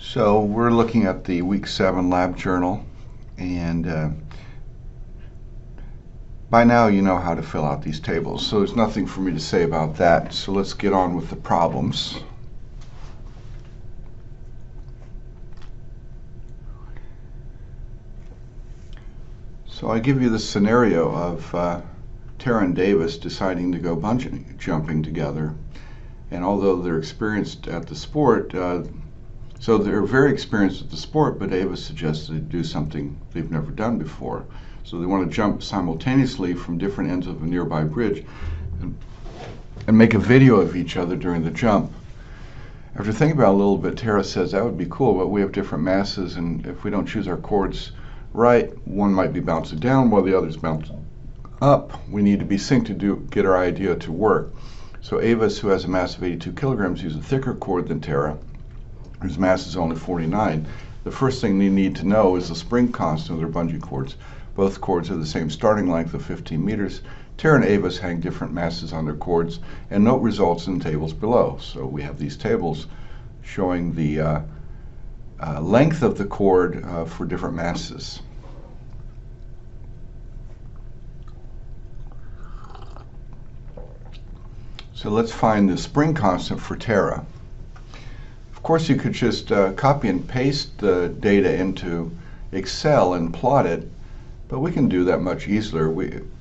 So we're looking at the week 7 lab journal, and by now you know how to fill out these tables, so there's nothing for me to say about that. So let's get on with the problems. So I give you the scenario of Tara and Davis deciding to go bungee jumping together, and although they're experienced at the sport, so they're very experienced at the sport, but Davis suggests they do something they've never done before. So they want to jump simultaneously from different ends of a nearby bridge and make a video of each other during the jump. After thinking about it a little bit, Tara says that would be cool, but we have different masses, and if we don't choose our chords right, one might be bouncing down while the other's bouncing up. We need to be synced to get our idea to work. So Avis, who has a mass of 82 kilograms, uses a thicker cord than Tara, whose mass is only 49. The first thing they need to know is the spring constant of their bungee cords. Both cords have the same starting length of 15 meters. Tara and Avis hang different masses on their cords, and note results in the tables below. So we have these tables showing the length of the cord for different masses. So let's find the spring constant for Tara. Of course, you could just copy and paste the data into Excel and plot it, but we can do that much easier.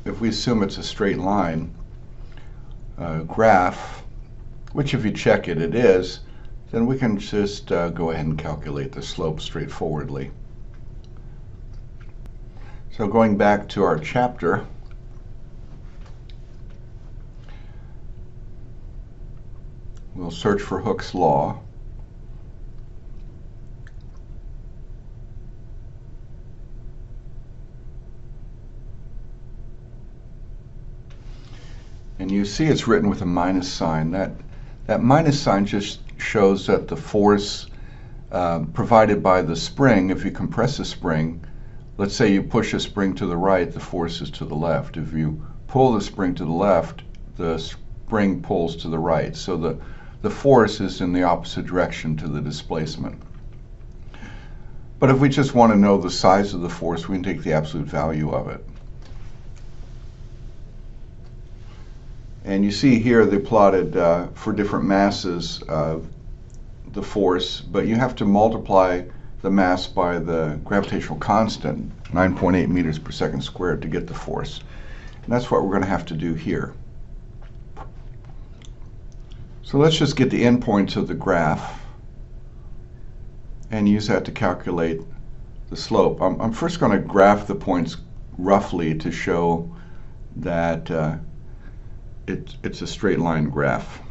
If we assume it's a straight line graph, which if you check it, it is, then we can just go ahead and calculate the slope straightforwardly. So going back to our chapter, we'll search for Hooke's law. And you see it's written with a minus sign. That minus sign just shows that the force provided by the spring, if you compress a spring, let's say you push a spring to the right, the force is to the left. If you pull the spring to the left, the spring pulls to the right. So the force is in the opposite direction to the displacement. But if we just want to know the size of the force, we can take the absolute value of it. And you see here they plotted for different masses the force, but you have to multiply the mass by the gravitational constant, 9.8 meters per second squared, to get the force. And that's what we're going to have to do here. So let's just get the endpoints of the graph and use that to calculate the slope. I'm first going to graph the points roughly to show that it's a straight line graph.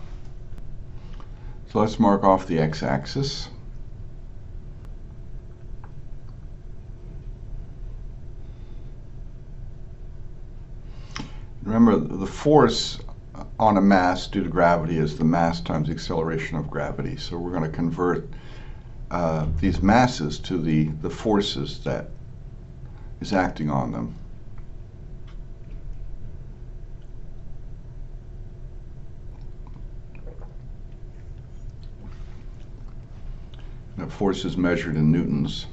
So let's mark off the x-axis. Remember, the force on a mass due to gravity is the mass times the acceleration of gravity. So we're going to convert these masses to the forces that is acting on them. That force is measured in newtons.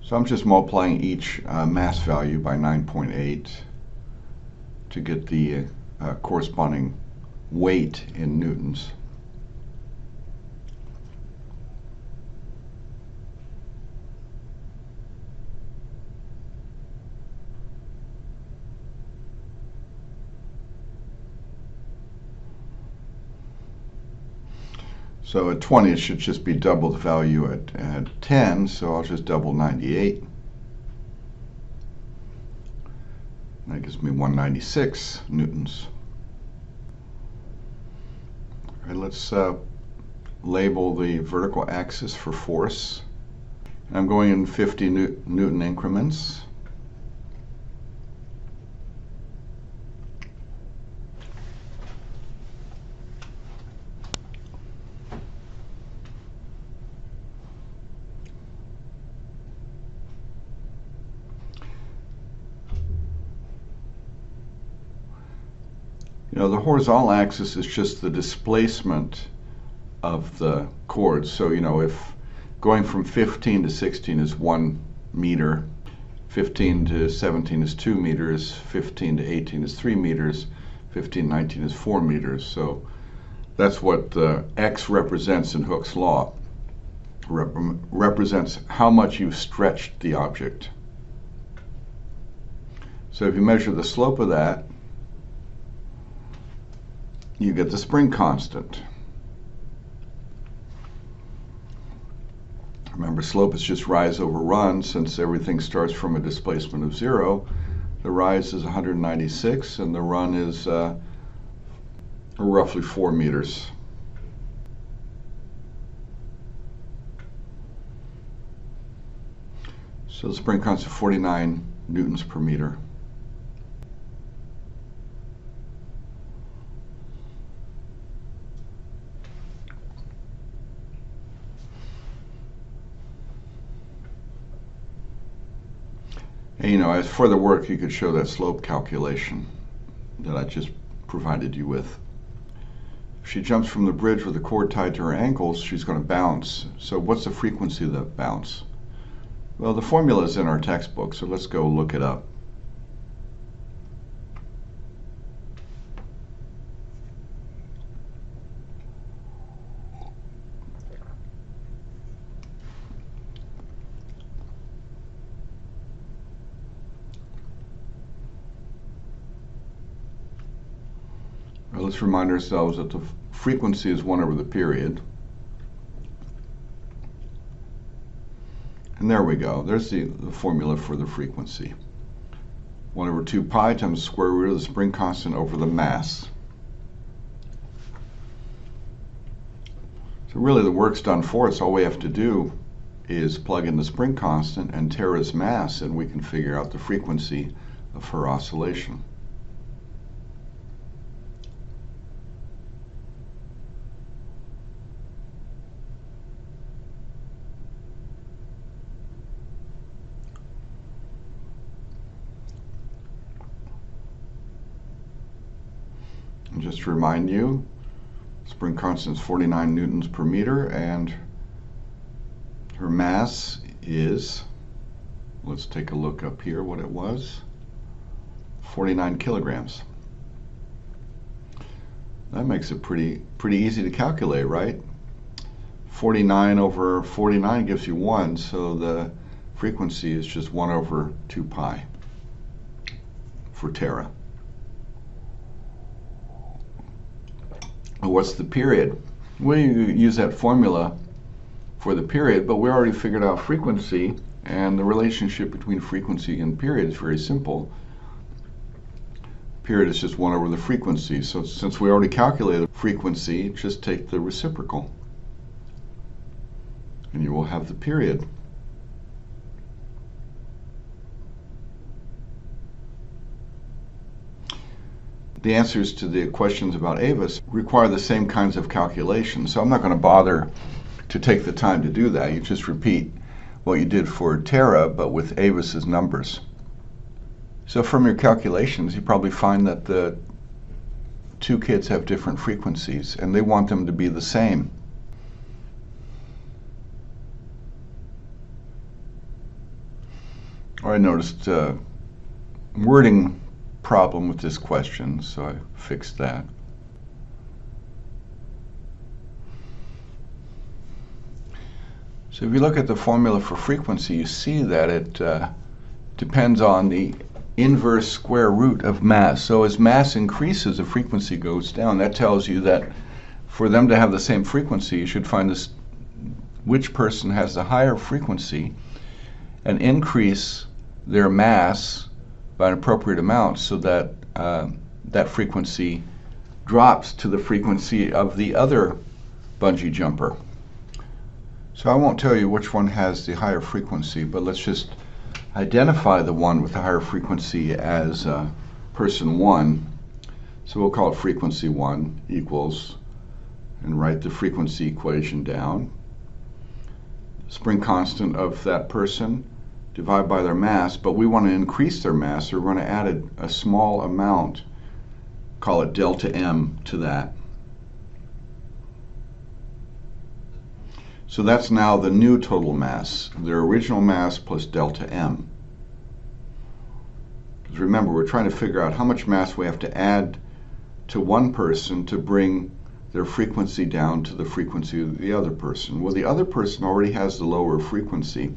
So I'm just multiplying each mass value by 9.8 to get the corresponding weight in newtons. So at 20, it should just be double the value at 10, so I'll just double 98. That gives me 196 newtons. All right, let's label the vertical axis for force. I'm going in 50 Newton increments. You know, the horizontal axis is just the displacement of the chords. So, you know, if going from 15 to 16 is 1 meter, 15 to 17 is 2 meters, 15 to 18 is 3 meters, 15 to 19 is 4 meters. So that's what X represents in Hooke's law. Represents how much you've stretched the object. So if you measure the slope of that, you get the spring constant. Remember, slope is just rise over run. Since everything starts from a displacement of 0, the rise is 196 and the run is roughly 4 meters. So the spring constant is 49 newtons per meter. And, you know, as for the work, you could show that slope calculation that I just provided you with. If she jumps from the bridge with a cord tied to her ankles, she's going to bounce. So what's the frequency of that bounce? Well, the formula is in our textbook, so let's go look it up. Well, let's remind ourselves that the frequency is 1 over the period. And there we go. There's the formula for the frequency. 1 over 2 pi times the square root of the spring constant over the mass. So really the work's done for us. All we have to do is plug in the spring constant and Tara's mass, and we can figure out the frequency of her oscillation. And just to remind you, spring constant is 49 newtons per meter, and her mass is, let's take a look up here what it was, 49 kilograms. That makes it pretty easy to calculate, right? 49 over 49 gives you 1, so the frequency is just 1 over 2 pi for Tara. What's the period? We use that formula for the period, but we already figured out frequency, and the relationship between frequency and period is very simple. Period is just 1 over the frequency, so since we already calculated frequency, just take the reciprocal and you will have the period. The answers to the questions about Avis require the same kinds of calculations, so I'm not going to bother to take the time to do that. You just repeat what you did for Tara, but with Avis's numbers. So from your calculations, you probably find that the two kids have different frequencies, and they want them to be the same. Or I noticed wording problem with this question, so I fixed that. So if you look at the formula for frequency, you see that it depends on the inverse square root of mass. So as mass increases, the frequency goes down. That tells you that for them to have the same frequency, you should find this, which person has the higher frequency, and increase their mass by an appropriate amount so that that frequency drops to the frequency of the other bungee jumper. So I won't tell you which one has the higher frequency, but let's just identify the one with the higher frequency as person 1. So we'll call it frequency 1 equals, and write the frequency equation down. Spring constant of that person, divide by their mass, but we want to increase their mass, so we're going to add a small amount call it delta M to that. So that's now the new total mass, their original mass plus delta M. Because remember, we're trying to figure out how much mass we have to add to one person to bring their frequency down to the frequency of the other person. Well, the other person already has the lower frequency.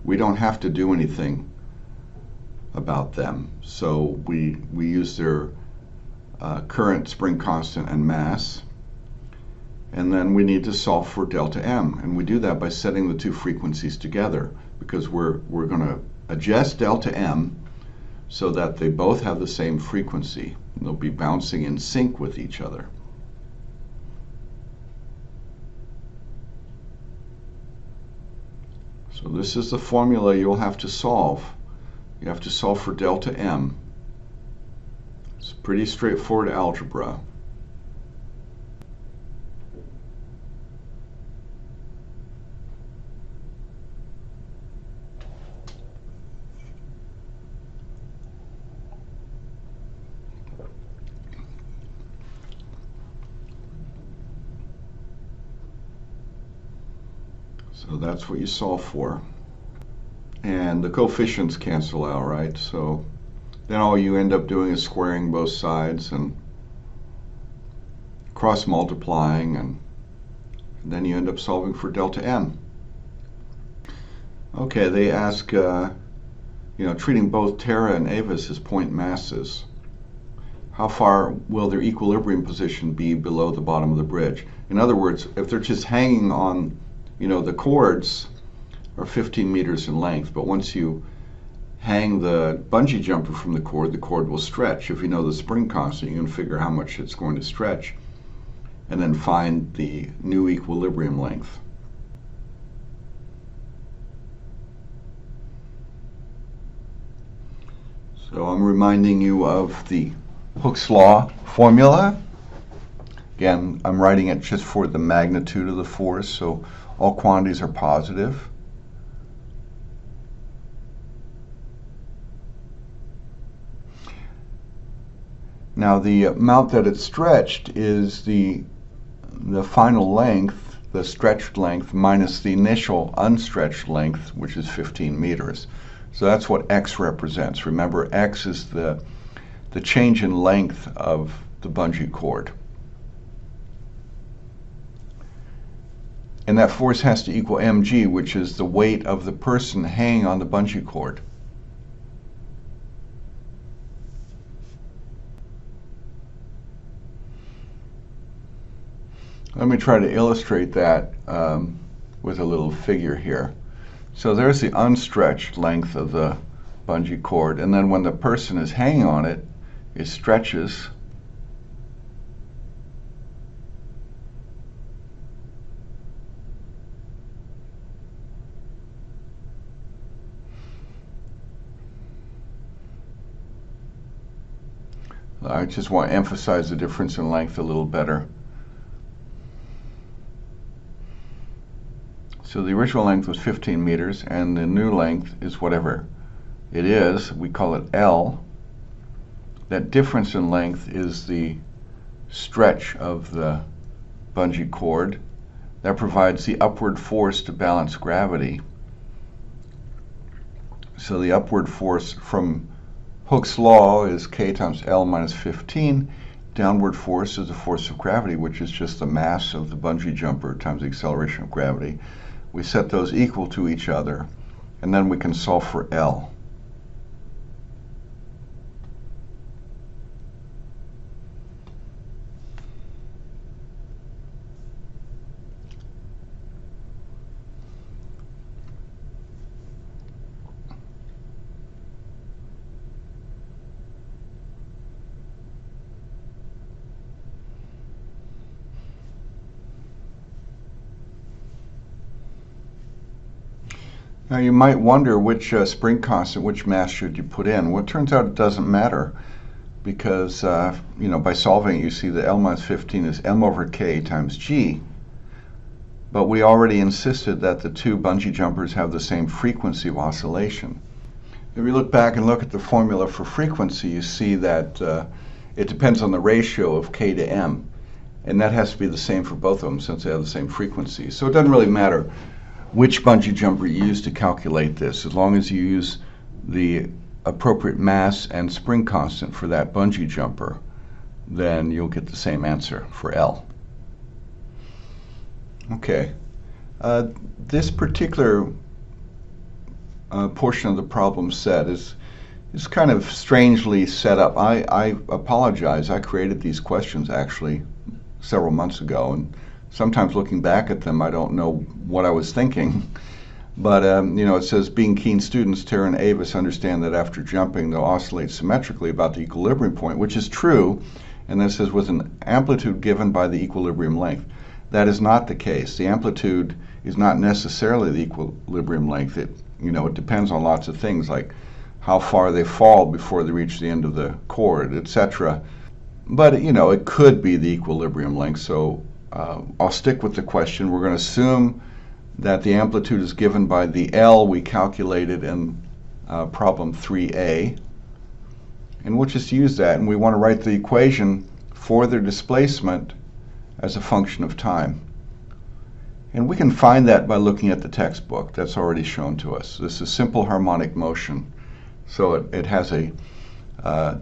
We don't have to do anything about them. So we use their current, spring constant, and mass. And then we need to solve for delta M. And we do that by setting the two frequencies together, because we're going to adjust delta M so that they both have the same frequency. They'll be bouncing in sync with each other. So this is the formula you'll have to solve. You have to solve for delta M. It's pretty straightforward algebra. So that's what you solve for. And the coefficients cancel out, right? So then all you end up doing is squaring both sides and cross multiplying, and then you end up solving for delta M. Okay, they ask, treating both Terra and Avis as point masses, how far will their equilibrium position be below the bottom of the bridge? In other words, if they're just hanging on, the cords are 15 meters in length, but once you hang the bungee jumper from the cord will stretch. If you know the spring constant, you can figure how much it's going to stretch, and then find the new equilibrium length. So I'm reminding you of the Hooke's law formula. Again, I'm writing it just for the magnitude of the force, so all quantities are positive. Now the amount that it's stretched is the final length, the stretched length, minus the initial unstretched length, which is 15 meters. So that's what x represents. Remember, x is the change in length of the bungee cord. And that force has to equal mg, which is the weight of the person hanging on the bungee cord. Let me try to illustrate that with a little figure here. So there's the unstretched length of the bungee cord, and then when the person is hanging on it, it stretches. I just want to emphasize the difference in length a little better. So the original length was 15 meters, and the new length is whatever it is. We call it L. That difference in length is the stretch of the bungee cord. That provides the upward force to balance gravity. So the upward force from Hooke's law is K times L minus 15. Downward force is the force of gravity, which is just the mass of the bungee jumper times the acceleration of gravity. We set those equal to each other, and then we can solve for L. Now you might wonder which spring constant, which mass should you put in. Well, it turns out it doesn't matter, because by solving it, you see that L minus 15 is m over k times g. But we already insisted that the two bungee jumpers have the same frequency of oscillation. If you look back and look at the formula for frequency, you see that it depends on the ratio of k to m. And that has to be the same for both of them since they have the same frequency. So it doesn't really matter which bungee jumper you use to calculate this, as long as you use the appropriate mass and spring constant for that bungee jumper, then you'll get the same answer for L. Okay. This particular portion of the problem set is kind of strangely set up. I apologize. I created these questions actually several months ago, and sometimes looking back at them, I don't know what I was thinking. But you know, it says, being keen students, Tara and Avis understand that after jumping, they'll oscillate symmetrically about the equilibrium point, which is true. And then it says, with an amplitude given by the equilibrium length. That is not the case. The amplitude is not necessarily the equilibrium length. It depends on lots of things, like how far they fall before they reach the end of the chord, etc. But it could be the equilibrium length. So I'll stick with the question. We're going to assume that the amplitude is given by the L we calculated in problem 3a. And we'll just use that, and we want to write the equation for their displacement as a function of time. And we can find that by looking at the textbook. That's already shown to us. This is simple harmonic motion. So it has a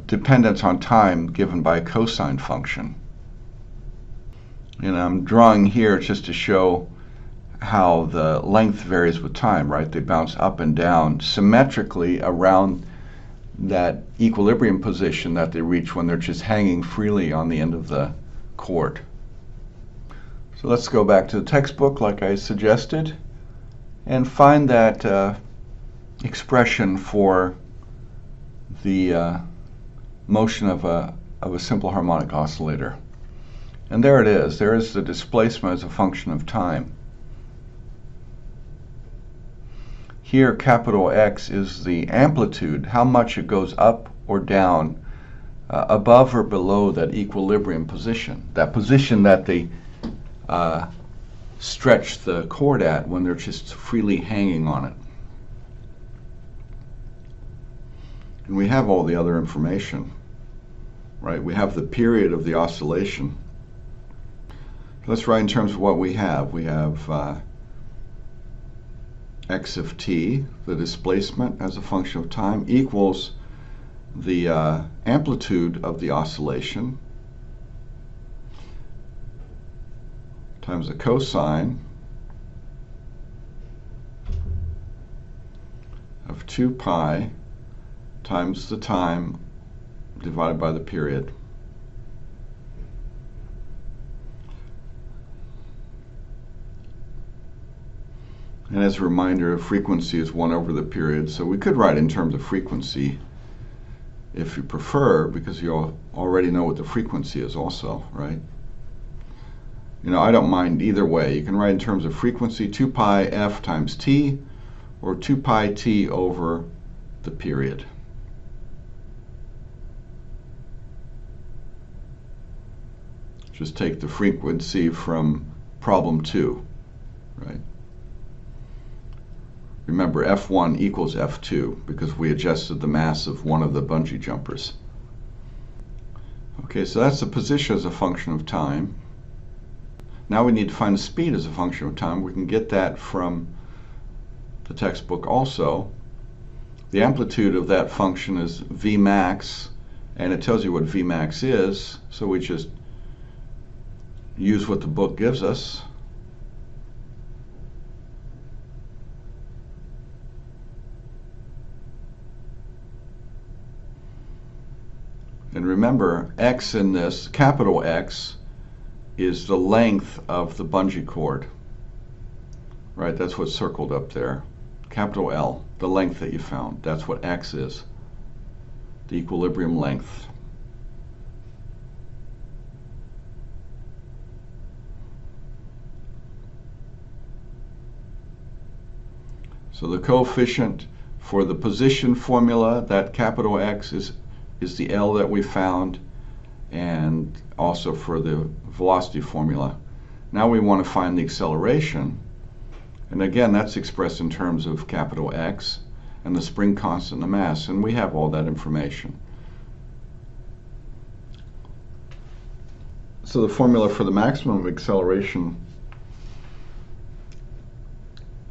dependence on time given by a cosine function. And I'm drawing here just to show how the length varies with time, right? They bounce up and down symmetrically around that equilibrium position that they reach when they're just hanging freely on the end of the chord. So let's go back to the textbook like I suggested and find that expression for the motion of a simple harmonic oscillator. And there it is. There is the displacement as a function of time. Here, capital X is the amplitude, how much it goes up or down above or below that equilibrium position, that position that they stretch the chord at when they're just freely hanging on it. And we have all the other information, right? We have the period of the oscillation. Let's write in terms of what we have. We have x of t, the displacement as a function of time, equals the amplitude of the oscillation times the cosine of 2 pi times the time divided by the period. And as a reminder, frequency is 1 over the period, so we could write in terms of frequency if you prefer, because you already know what the frequency is also, right? I don't mind either way. You can write in terms of frequency 2 pi f times t, or 2 pi t over the period. Just take the frequency from problem 2, right? Remember, F1 equals F2 because we adjusted the mass of one of the bungee jumpers. Okay, so that's the position as a function of time. Now we need to find the speed as a function of time. We can get that from the textbook also. The amplitude of that function is Vmax, and it tells you what Vmax is, so we just use what the book gives us. And remember, x in this, capital X, is the length of the bungee cord. Right, that's what's circled up there. Capital L, the length that you found. That's what x is, the equilibrium length. So the coefficient for the position formula, that capital X is the L that we found, and also for the velocity formula. Now we want to find the acceleration, and again that's expressed in terms of capital X and the spring constant and the mass, and we have all that information. So the formula for the maximum acceleration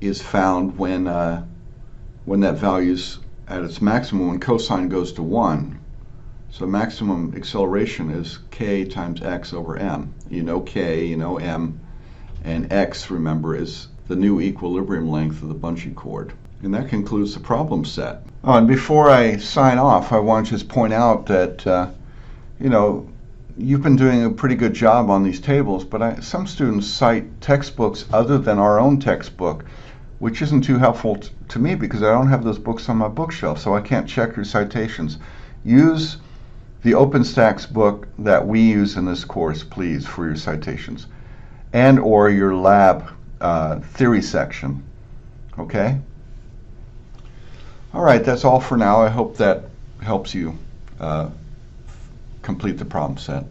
is found when that value's at its maximum, when cosine goes to 1. So maximum acceleration is k times x over m. You know k, you know m, and x, remember, is the new equilibrium length of the bungee cord. And that concludes the problem set. Oh, and before I sign off, I want to just point out that, you know, you've been doing a pretty good job on these tables, but some students cite textbooks other than our own textbook, which isn't too helpful to me because I don't have those books on my bookshelf, so I can't check your citations. Use the OpenStax book that we use in this course, please, for your citations, and or your lab theory section. Okay? All right, that's all for now. I hope that helps you complete the problem set.